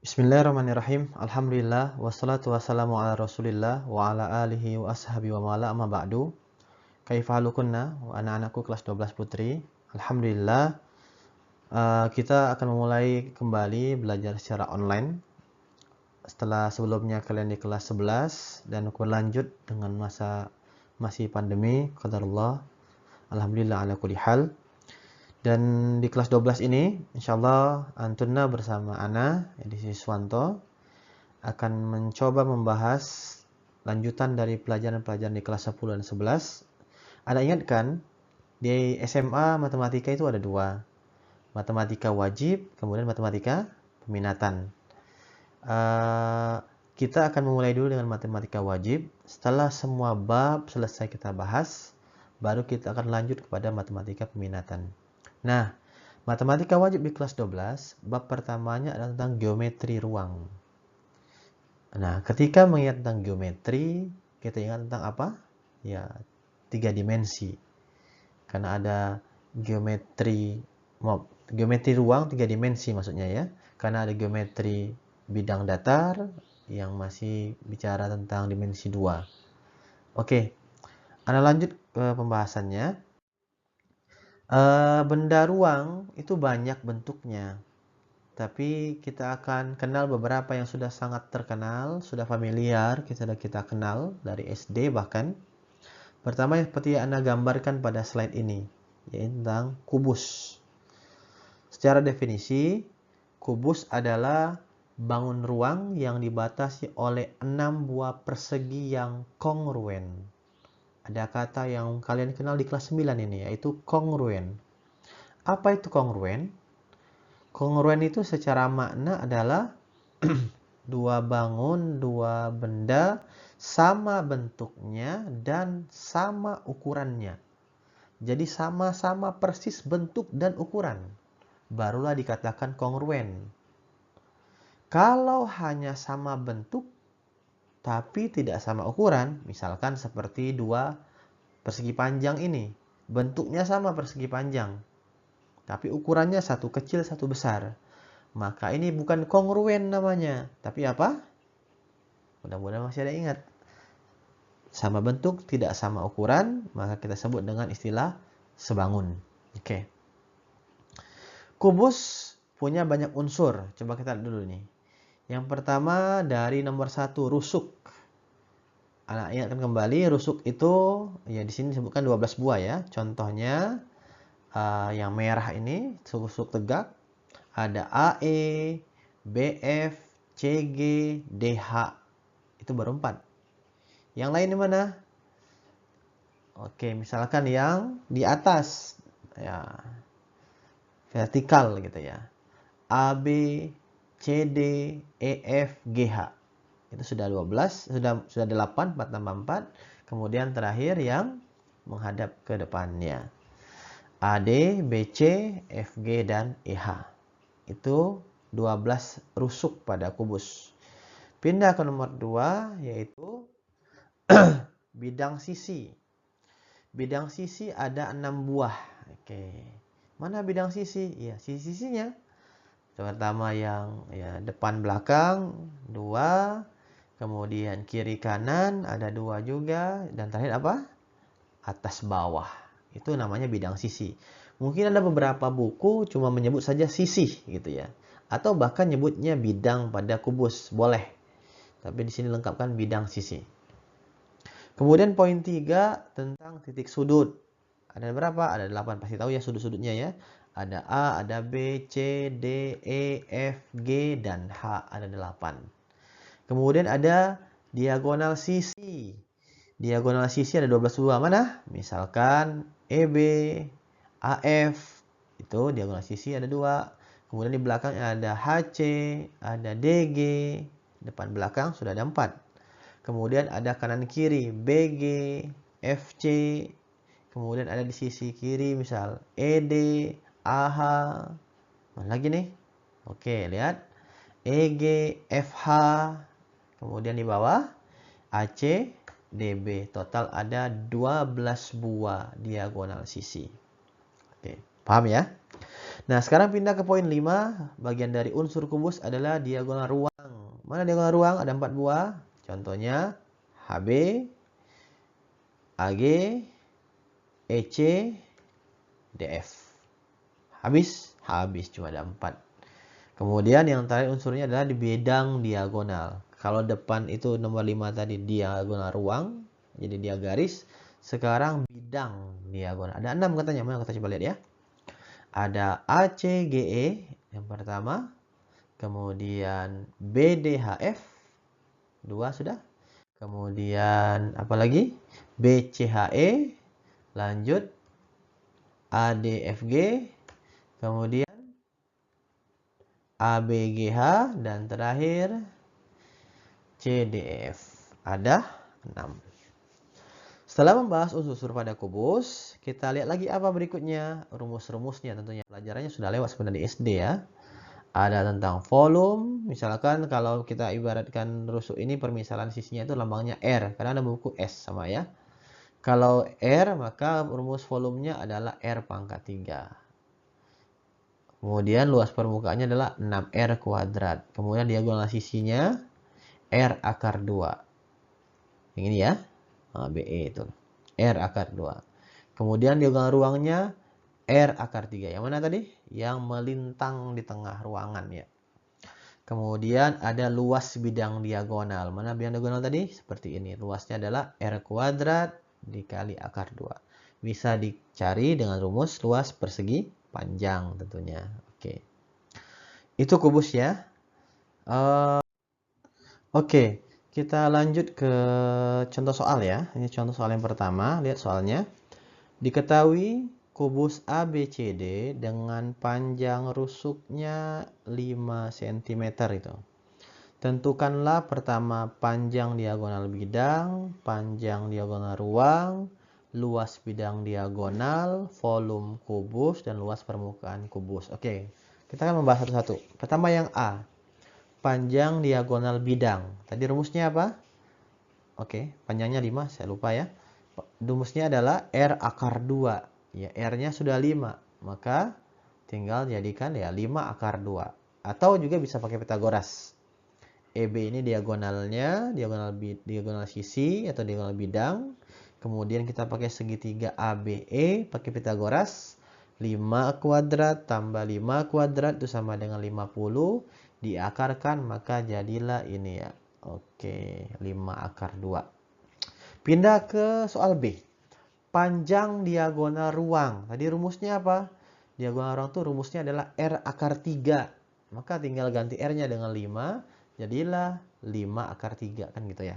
Bismillahirrahmanirrahim. Alhamdulillah wassalatu wassalamu ala Rasulillah wa ala alihi wa ashabi wa mala amma ba'du. Kaifa halukunna wa anak-anakku kelas 12 putri. Alhamdulillah kita akan memulai kembali belajar secara online setelah sebelumnya kalian di kelas 11 dan berlanjut dengan masa masih pandemi qadarullah. Alhamdulillah ala kulli hal. Dan di kelas 12 ini insyaallah Antunna bersama Ana edisi Siswanto akan mencoba membahas lanjutan dari pelajaran-pelajaran di kelas 10 dan 11. Anda ingatkan di SMA matematika itu ada dua, matematika wajib kemudian matematika peminatan. Kita akan memulai dulu dengan matematika wajib. Setelah semua bab selesai kita bahas, baru kita akan lanjut kepada matematika peminatan. Nah, matematika wajib di kelas 12, bab pertamanya adalah tentang geometri ruang. Nah, ketika mengingat tentang geometri, kita ingat tentang apa? Ya, 3 dimensi. Karena ada geometri ruang 3 dimensi maksudnya ya. Karena ada geometri bidang datar yang masih bicara tentang dimensi 2. Oke, Anda lanjut ke pembahasannya. Benda ruang itu banyak bentuknya, tapi kita akan kenal beberapa yang sudah sangat terkenal, sudah familiar, kita kenal dari SD bahkan. Pertama yang seperti yang Anda gambarkan pada slide ini, yaitu tentang kubus. Secara definisi, kubus adalah bangun ruang yang dibatasi oleh 6 buah persegi yang kongruen. Ada kata yang kalian kenal di kelas 9 ini, yaitu kongruen. Apa itu kongruen? Kongruen itu secara makna adalah dua benda sama bentuknya dan sama ukurannya. Jadi sama-sama persis bentuk dan ukuran. Barulah dikatakan kongruen. Kalau hanya sama bentuk, tapi tidak sama ukuran, misalkan seperti dua persegi panjang ini. Bentuknya sama persegi panjang, tapi ukurannya satu kecil, satu besar. Maka ini bukan kongruen namanya. Tapi apa? Mudah-mudahan masih ada ingat. Sama bentuk, tidak sama ukuran, maka kita sebut dengan istilah sebangun. Oke. Kubus punya banyak unsur. Coba kita lihat dulu nih. Yang pertama dari nomor 1, rusuk. Anak ingatkan kembali, rusuk itu ya di sini disebutkan 12 buah ya. Contohnya yang merah ini rusuk tegak. Ada AE, BF, CG, DH. Itu baru 4. Yang lain di mana? Oke, misalkan yang di atas ya, vertikal gitu ya. AB, CD, EF, GH. Itu sudah 12, sudah 8, 4 tambah 4. Kemudian terakhir yang menghadap ke depannya. AD, BC, FG, dan EH. Itu 12 rusuk pada kubus. Pindah ke nomor 2, yaitu bidang sisi. Bidang sisi ada 6 buah. Oke. Mana bidang sisi? Ya, sisi-sisinya. Pertama yang ya, depan belakang 2, kemudian kiri kanan ada 2 juga, dan terakhir apa? Atas bawah. Itu namanya bidang sisi. Mungkin ada beberapa buku cuma menyebut saja sisi gitu ya. Atau bahkan nyebutnya bidang pada kubus, boleh. Tapi di sini lengkapkan bidang sisi. Kemudian poin 3 tentang titik sudut. Ada berapa? Ada 8, pasti tahu ya sudut-sudutnya ya. Ada A, ada B, C, D, E, F, G, dan H. Ada 8. Kemudian ada diagonal sisi. Diagonal sisi ada 12 buah. Mana? Misalkan EB, AF. Itu diagonal sisi ada 2. Kemudian di belakang ada HC, ada DG. Depan belakang sudah ada 4. Kemudian ada kanan kiri BG, FC. Kemudian ada di sisi kiri misal ED, AH. Mana lagi nih? Oke, lihat. EG, FH. Kemudian di bawah AC, DB. Total ada 12 buah diagonal sisi. Oke, paham ya? Nah, sekarang pindah ke poin 5. Bagian dari unsur kubus adalah diagonal ruang. Mana diagonal ruang? Ada 4 buah. Contohnya HB, AG, EC, DF. Habis cuma ada 4. Kemudian yang terakhir unsurnya adalah di bidang diagonal. Kalau depan itu nomor 5 tadi diagonal ruang, jadi dia garis. Sekarang bidang diagonal. Ada 6 katanya. Mana kita coba lihat ya. Ada ACGE yang pertama. Kemudian BDHF. 2 sudah. Kemudian apa lagi? BCHE. Lanjut ADFG. Kemudian ABGH. Dan terakhir CDF. Ada 6. Setelah membahas unsur pada kubus, kita lihat lagi apa berikutnya. Rumus-rumusnya tentunya. Pelajarannya sudah lewat sebenarnya di SD ya. Ada tentang volume. Misalkan kalau kita ibaratkan rusuk ini permisalan sisinya itu lambangnya R. Karena ada buku S sama ya. Kalau R maka rumus volumenya adalah R pangkat 3. Kemudian luas permukaannya adalah 6R kuadrat. Kemudian diagonal sisinya R akar 2. Yang ini ya. BE itu. R akar 2. Kemudian diagonal ruangnya R akar 3. Yang mana tadi? Yang melintang di tengah ruangan ya. Kemudian ada luas bidang diagonal. Mana bidang diagonal tadi? Seperti ini. Luasnya adalah R kuadrat dikali akar 2. Bisa dicari dengan rumus luas persegi panjang tentunya. Oke. Itu kubus ya. Oke. Kita lanjut ke contoh soal ya. Ini contoh soal yang pertama. Lihat soalnya. Diketahui kubus ABCD dengan panjang rusuknya 5 cm itu. Tentukanlah pertama panjang diagonal bidang, panjang diagonal ruang, luas bidang diagonal, volume kubus, dan luas permukaan kubus. Oke, kita akan membahas satu-satu. Pertama yang A. Panjang diagonal bidang. Tadi rumusnya apa? Oke, panjangnya 5, saya lupa ya. Rumusnya adalah R akar 2. Ya, R-nya sudah 5. Maka tinggal jadikan ya 5 akar 2. Atau juga bisa pakai Pitagoras. EB ini diagonalnya, diagonal sisi atau diagonal bidang. Kemudian kita pakai segitiga ABE, pakai Pitagoras. 5 kuadrat tambah 5 kuadrat itu sama dengan 50. Diakarkan maka jadilah ini ya. Oke, 5 akar 2. Pindah ke soal B. Panjang diagonal ruang. Tadi rumusnya apa? Diagonal ruang itu rumusnya adalah R akar 3. Maka tinggal ganti R-nya dengan 5. Jadilah 5 akar 3. Kan gitu ya.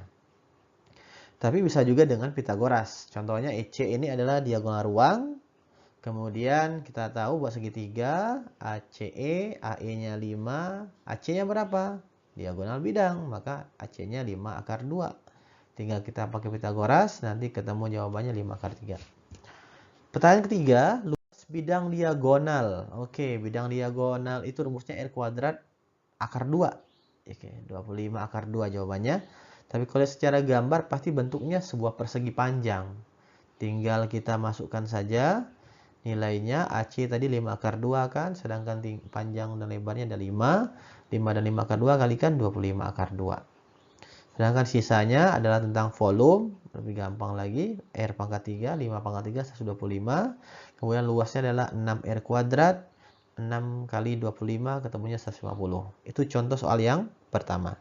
Tapi bisa juga dengan Pitagoras. Contohnya EC ini adalah diagonal ruang. Kemudian kita tahu buat segitiga ACE, AE-nya 5, AC-nya berapa? Diagonal bidang, maka AC-nya 5 akar 2. Tinggal kita pakai Pitagoras, nanti ketemu jawabannya 5 akar 3. Pertanyaan ketiga, luas bidang diagonal. Oke, bidang diagonal itu rumusnya R kuadrat akar 2. Oke, 25 akar 2 jawabannya. Tapi kalau secara gambar pasti bentuknya sebuah persegi panjang. Tinggal kita masukkan saja nilainya. AC tadi 5 akar 2 kan, sedangkan panjang dan lebarnya ada 5. 5 dan 5 akar 2 kalikan 25 akar 2. Sedangkan sisanya adalah tentang volume. Lebih gampang lagi. R pangkat 3, 5 pangkat 3, 125. Kemudian luasnya adalah 6R kuadrat. 6 kali 25 ketemunya 150. Itu contoh soal yang pertama.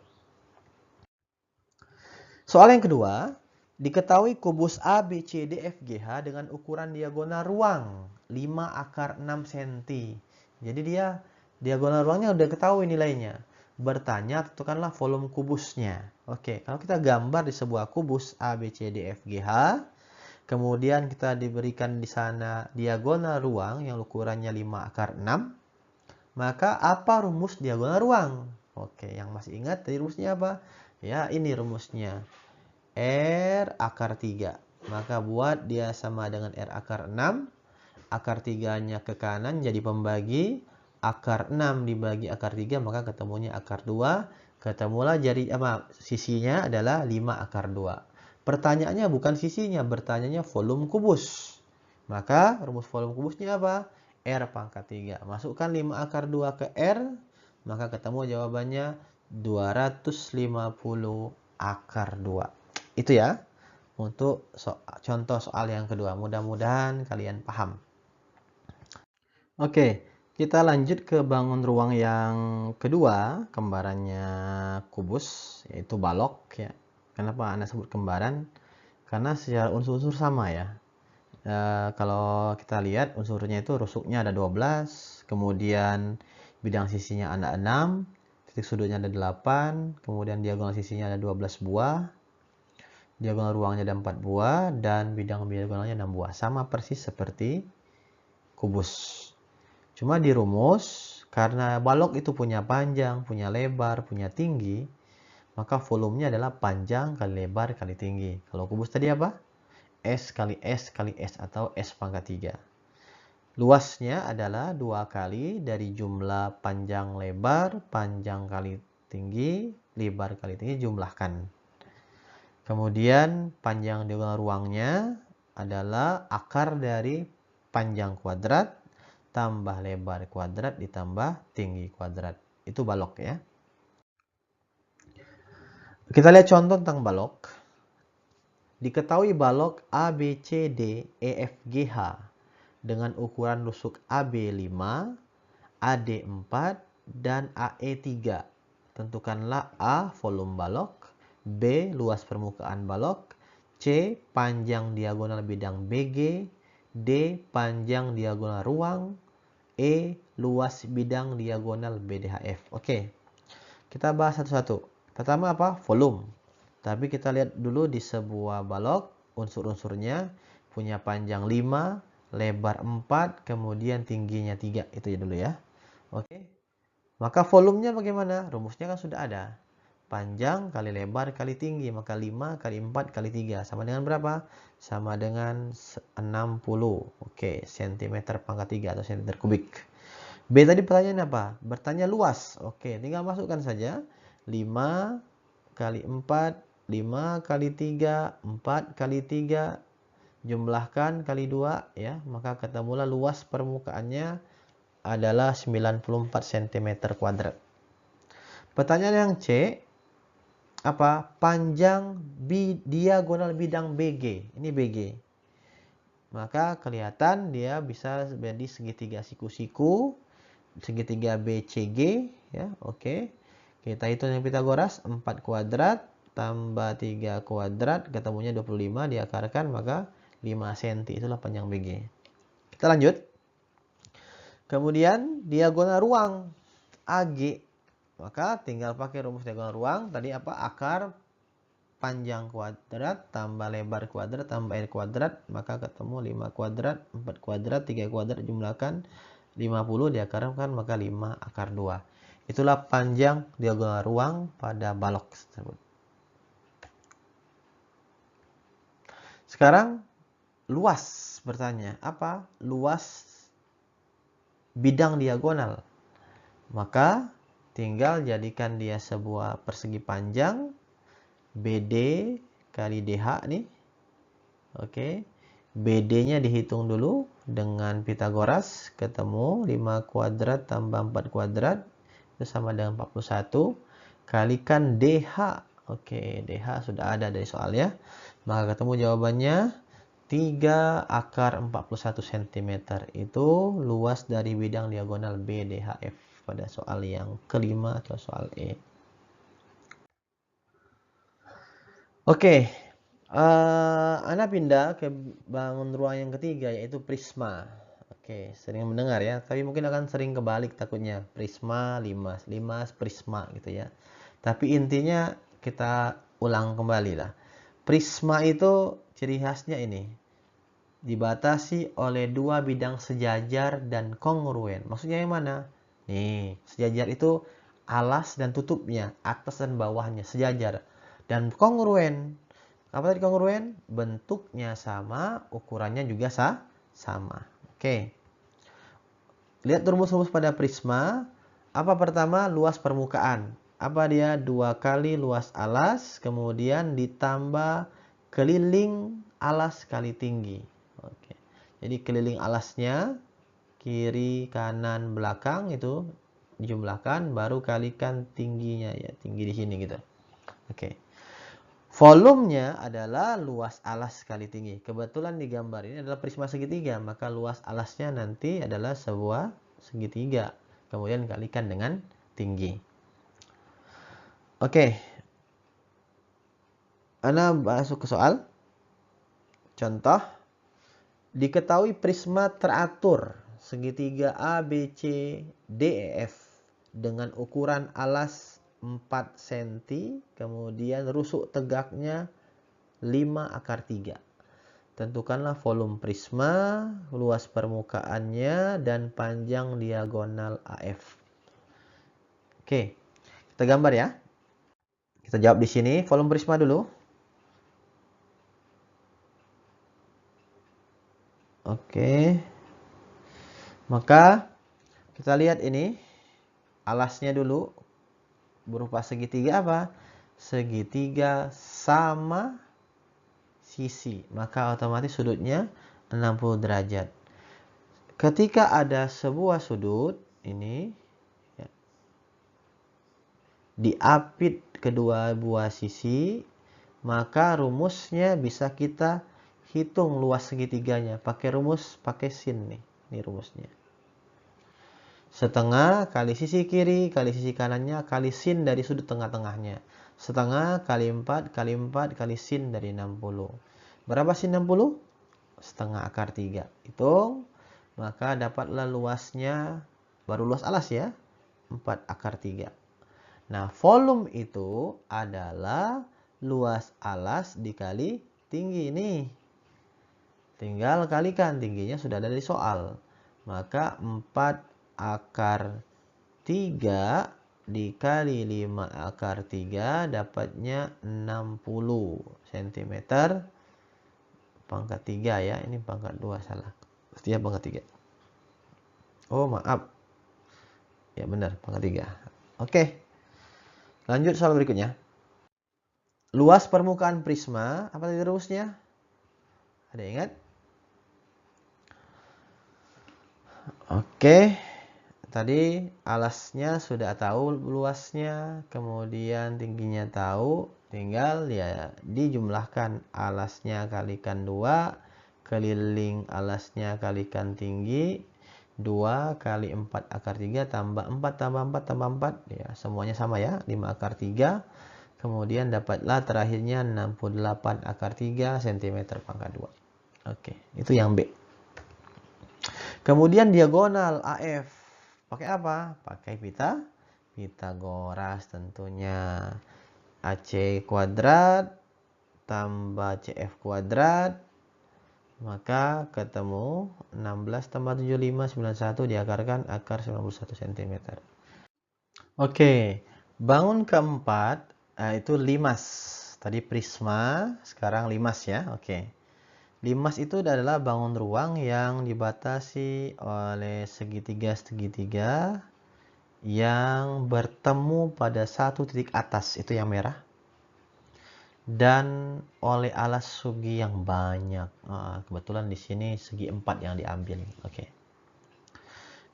Soal yang kedua. Diketahui kubus ABCDFGH dengan ukuran diagonal ruang 5 akar 6 cm. Jadi dia diagonal ruangnya udah ketahui nilainya. Bertanya tentukanlah volume kubusnya. Oke, kalau kita gambar di sebuah kubus ABCDFGH, kemudian kita diberikan di sana diagonal ruang yang ukurannya 5 akar 6, maka apa rumus diagonal ruang? Oke, yang masih ingat tadi rumusnya apa? Ya, ini rumusnya. R akar 3. Maka buat dia sama dengan R akar 6. Akar 3-nya ke kanan jadi pembagi. Akar 6 dibagi akar 3 maka ketemunya akar 2. Ketemulah jadi sisinya adalah 5 akar 2. Pertanyaannya bukan sisinya, bertanyanya volume kubus. Maka rumus volume kubusnya apa? R pangkat 3. Masukkan 5 akar 2 ke R, maka ketemu jawabannya 250 akar 2. Itu ya, untuk contoh soal yang kedua. Mudah-mudahan kalian paham. Oke, kita lanjut ke bangun ruang yang kedua, kembarannya kubus, yaitu balok ya. Kenapa Anda sebut kembaran? Karena secara unsur-unsur sama ya. Kalau kita lihat unsurnya itu rusuknya ada 12, kemudian bidang sisinya ada 6, titik sudutnya ada 8, kemudian diagonal sisinya ada 12 buah, diagonal ruangnya ada 4 buah, dan bidang diagonalnya 6 buah. Sama persis seperti kubus. Cuma di rumus, karena balok itu punya panjang, punya lebar, punya tinggi, maka volumenya adalah panjang kali lebar kali tinggi. Kalau kubus tadi apa? S kali S kali S atau S pangkat 3. Luasnya adalah 2 kali dari jumlah panjang lebar, panjang kali tinggi, lebar kali tinggi, jumlahkan. Kemudian panjang diagonal ruangnya adalah akar dari panjang kuadrat tambah lebar kuadrat ditambah tinggi kuadrat. Itu balok ya. Kita lihat contoh tentang balok. Diketahui balok ABCD EFGH dengan ukuran rusuk AB 5, AD 4, dan AE 3. Tentukanlah A volume balok, B luas permukaan balok, C panjang diagonal bidang BG, D panjang diagonal ruang, E luas bidang diagonal BDHF. Oke, kita bahas satu-satu. Pertama apa? Volume. Tapi kita lihat dulu di sebuah balok, unsur-unsurnya punya panjang 5, lebar 4, kemudian tingginya 3. Itu ya dulu ya. Oke. Maka volumenya bagaimana? Rumusnya kan sudah ada. Panjang kali lebar kali tinggi, maka 5 kali 4 kali 3. Sama dengan berapa? Sama dengan 60. Oke, cm pangkat 3 atau cm kubik. B tadi pertanyaan apa? Bertanya luas. Oke, tinggal masukkan saja. 5 kali 4, 5 kali 3, 4 kali 3, jumlahkan kali 2 ya, maka ketemulah luas permukaannya adalah 94 cm kuadrat. Pertanyaan yang C, apa? Panjang diagonal bidang BG. Ini BG. Maka kelihatan dia bisa menjadi segitiga siku-siku, segitiga BCG ya. Oke. Kita hitung yang Pitagoras, 4 kuadrat tambah 3 kuadrat, ketemunya 25, diakarkan maka 5 cm. Itulah panjang BG. Kita lanjut. Kemudian diagonal ruang AG. Maka tinggal pakai rumus diagonal ruang. Tadi apa? Akar panjang kuadrat tambah lebar kuadrat tambah R kuadrat. Maka ketemu 5 kuadrat, 4 kuadrat, 3 kuadrat, jumlahkan 50, diakarkan maka 5 akar 2. Itulah panjang diagonal ruang pada balok tersebut. Sekarang luas bertanya. Apa? Luas bidang diagonal. Maka tinggal jadikan dia sebuah persegi panjang. BD kali DH nih. Oke. BD-nya dihitung dulu dengan Pitagoras. Ketemu 5 kuadrat tambah 4 kuadrat. Itu sama dengan 41. Kalikan DH. Oke, DH sudah ada dari soalnya. Maka ketemu jawabannya 3 akar 41 cm. Itu luas dari bidang diagonal BDHF pada soal yang kelima atau soal E. Oke, Anda pindah ke bangun ruang yang ketiga, yaitu prisma. Oke, sering mendengar ya, tapi mungkin akan sering kebalik takutnya. Prisma, limas, limas, prisma gitu ya. Tapi intinya kita ulang kembali lah. Prisma itu ciri khasnya ini. Dibatasi oleh dua bidang sejajar dan kongruen. Maksudnya yang mana? Nih, sejajar itu alas dan tutupnya, atas dan bawahnya, sejajar. Dan kongruen. Apa tadi kongruen? Bentuknya sama, ukurannya juga sama. Oke. Lihat rumus-rumus pada prisma. Apa pertama? Luas permukaan. Apa dia? 2 kali luas alas, kemudian ditambah keliling alas kali tinggi. Oke. Jadi keliling alasnya kiri, kanan, belakang itu dijumlahkan, baru kalikan tingginya ya, tinggi di sini gitu. Oke. Volumenya adalah luas alas kali tinggi. Kebetulan di gambar ini adalah prisma segitiga, maka luas alasnya nanti adalah sebuah segitiga. Kemudian kalikan dengan tinggi. Oke. Ana masuk ke soal. Contoh. Diketahui prisma teratur segitiga A, B, C, D, E, F dengan ukuran alas 4 cm, kemudian rusuk tegaknya 5/3. Tentukanlah volume prisma, luas permukaannya, dan panjang diagonal AF. Oke, kita gambar ya. Kita jawab di sini, volume prisma dulu. Oke. Maka kita lihat ini, alasnya dulu berupa segitiga apa? Segitiga sama sisi, maka otomatis sudutnya 60 derajat. Ketika ada sebuah sudut ini ya, diapit kedua buah sisi, maka rumusnya bisa kita hitung luas segitiganya pakai rumus pakai sin nih. Ini rumusnya. Setengah kali sisi kiri kali sisi kanannya kali sin dari sudut tengah-tengahnya. Setengah kali 4 kali 4 kali sin dari 60. Berapa sin 60? Setengah akar 3. Hitung. Maka dapatlah luasnya, baru luas alas ya, 4/3. Nah, volume itu adalah luas alas dikali tinggi ini. Tinggal kalikan, tingginya sudah ada di soal. Maka 4/3 dikali 5/3 dapatnya 60 cm pangkat 3 ya. Ini pangkat 2 salah. Mestinya pangkat 3. Oh, maaf. Ya benar, pangkat 3. Oke. Lanjut soal berikutnya. Luas permukaan prisma, apa tadi rumusnya? Ada ingat? Oke. Tadi alasnya sudah tahu luasnya, kemudian tingginya tahu, tinggal ya dijumlahkan alasnya kalikan 2, keliling alasnya kalikan tinggi, 2 kali 4/3 tambah 4 tambah 4 tambah 4 ya, semuanya sama ya, 5/3. Kemudian dapatlah terakhirnya 68/3 cm pangkat 2. Oke, itu yang B. Kemudian diagonal AF pakai apa? Pakai Pitagoras tentunya. AC kuadrat tambah CF kuadrat, maka ketemu 16 tambah 75 91 diakarkan akar 91 cm. Oke, bangun keempat itu limas. Tadi prisma, sekarang limas ya. Oke. Limas itu adalah bangun ruang yang dibatasi oleh segitiga-segitiga yang bertemu pada satu titik atas, itu yang merah, dan oleh alas segi yang banyak. Kebetulan di sini segi 4 yang diambil. Oke.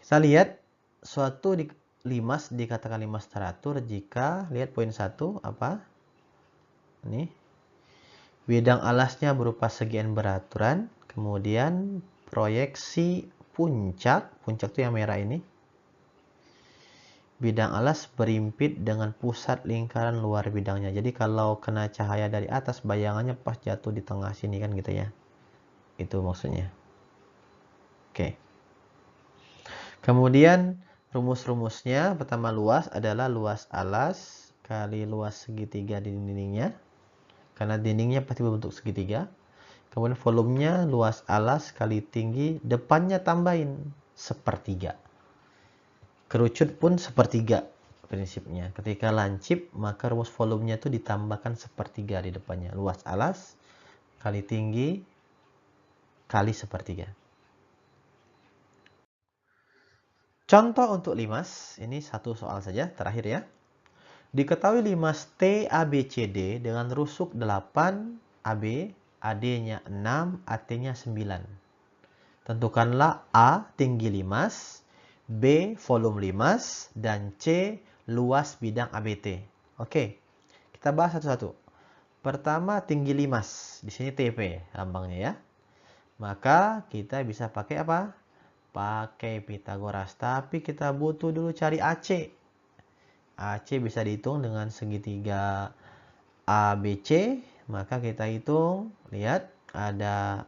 Kita lihat suatu limas dikatakan limas teratur jika, lihat poin 1 apa? Ini. Bidang alasnya berupa segi n beraturan, kemudian proyeksi puncak itu yang merah ini. Bidang alas berimpit dengan pusat lingkaran luar bidangnya. Jadi kalau kena cahaya dari atas, bayangannya pas jatuh di tengah sini kan gitu ya. Itu maksudnya. Oke. Kemudian rumus-rumusnya, pertama luas adalah luas alas kali luas segitiga di dindingnya. Karena dindingnya pasti berbentuk segitiga. Kemudian volumenya luas alas kali tinggi, depannya tambahin 1/3. Kerucut pun 1/3 prinsipnya. Ketika lancip, maka rumus volumenya itu ditambahkan 1/3 di depannya. Luas alas kali tinggi kali 1/3. Contoh untuk limas, ini satu soal saja, terakhir ya. Diketahui limas TABCD dengan rusuk 8 AB, AD-nya 6, AT-nya 9. Tentukanlah A, tinggi limas, B, volume limas, dan C, luas bidang ABT. Oke, kita bahas satu-satu. Pertama, tinggi limas. Di sini TP lambangnya ya. Maka kita bisa pakai apa? Pakai Pitagoras. Tapi kita butuh dulu cari AC. AC bisa dihitung dengan segitiga ABC. Maka kita hitung, lihat ada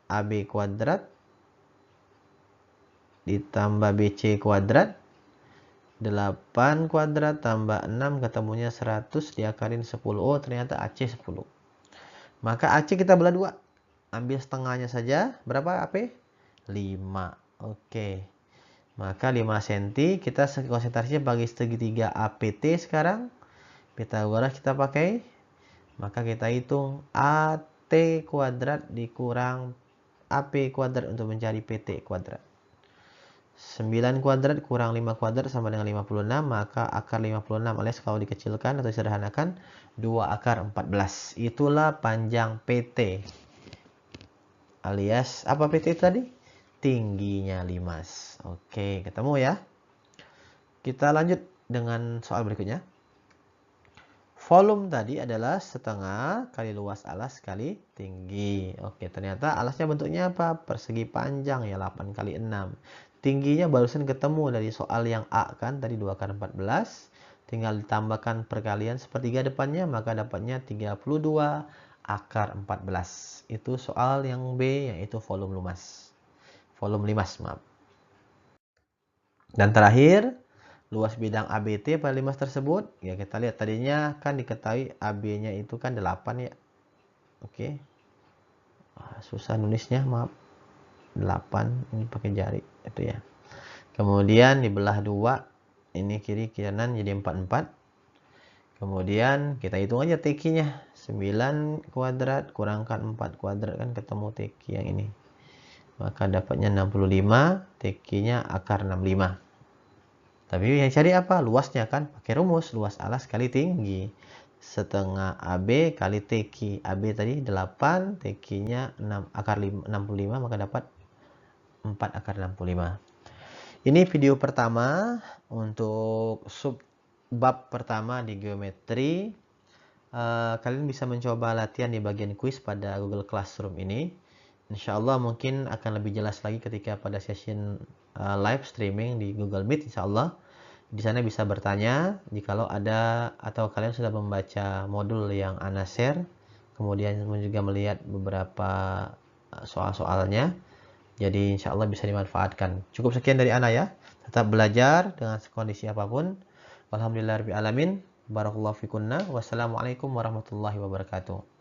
AB kuadrat ditambah BC kuadrat, 8 kuadrat tambah 6 ketemunya 100 diakalin 10. Oh, ternyata AC 10. Maka AC kita belah 2. Ambil setengahnya saja. Berapa AP? 5. Oke. Maka 5 cm kita konsentrasinya bagi segitiga APT sekarang. Pitagoras kita pakai. Maka kita hitung AT kuadrat dikurang AP kuadrat untuk mencari PT kuadrat. 9 kuadrat kurang 5 kuadrat sama dengan 56, maka akar 56 alias kalau dikecilkan atau disederhanakan 2 akar 14. Itulah panjang PT. Alias apa PT tadi? Tingginya limas. Oke, ketemu ya. Kita lanjut dengan soal berikutnya. Volume tadi adalah setengah kali luas alas kali tinggi. Oke, ternyata alasnya bentuknya apa? Persegi panjang ya, 8 kali 6. Tingginya barusan ketemu dari soal yang A kan, tadi 2 akar 14. Tinggal ditambahkan perkalian sepertiga depannya, maka dapatnya 32 akar 14. Itu soal yang B, yaitu volume limas. Volume limas, maaf. Dan terakhir, luas bidang ABT pada limas tersebut. Ya, kita lihat tadinya kan diketahui AB-nya itu kan 8 ya. Oke. Susah nulisnya, maaf. 8 ini pakai jari itu ya. Kemudian dibelah 2, ini kiri kanan jadi 44. Kemudian kita hitung aja TQ-nya. 9 kuadrat kurangkan 4 kuadrat kan ketemu TQ yang ini. Maka dapatnya 65, TQ-nya akar 65. Tapi yang cari apa? Luasnya kan pakai rumus luas alas kali tinggi. Setengah AB kali TQ. AB tadi 8, TQ-nya 6 akar 65, maka dapat 4 akar 65. Ini video pertama untuk sub bab pertama di geometri. Kalian bisa mencoba latihan di bagian kuis pada Google Classroom ini. Insya Allah mungkin akan lebih jelas lagi ketika pada session live streaming di Google Meet. Insya Allah di sana bisa bertanya jikalau ada atau kalian sudah membaca modul yang Ana share, kemudian juga melihat beberapa soal-soalnya. Jadi insya Allah bisa dimanfaatkan. Cukup sekian dari Ana ya. Tetap belajar dengan kondisi apapun. Alhamdulillahirabbil alamin. Barakallahu fikunna. Wassalamualaikum warahmatullahi wabarakatuh.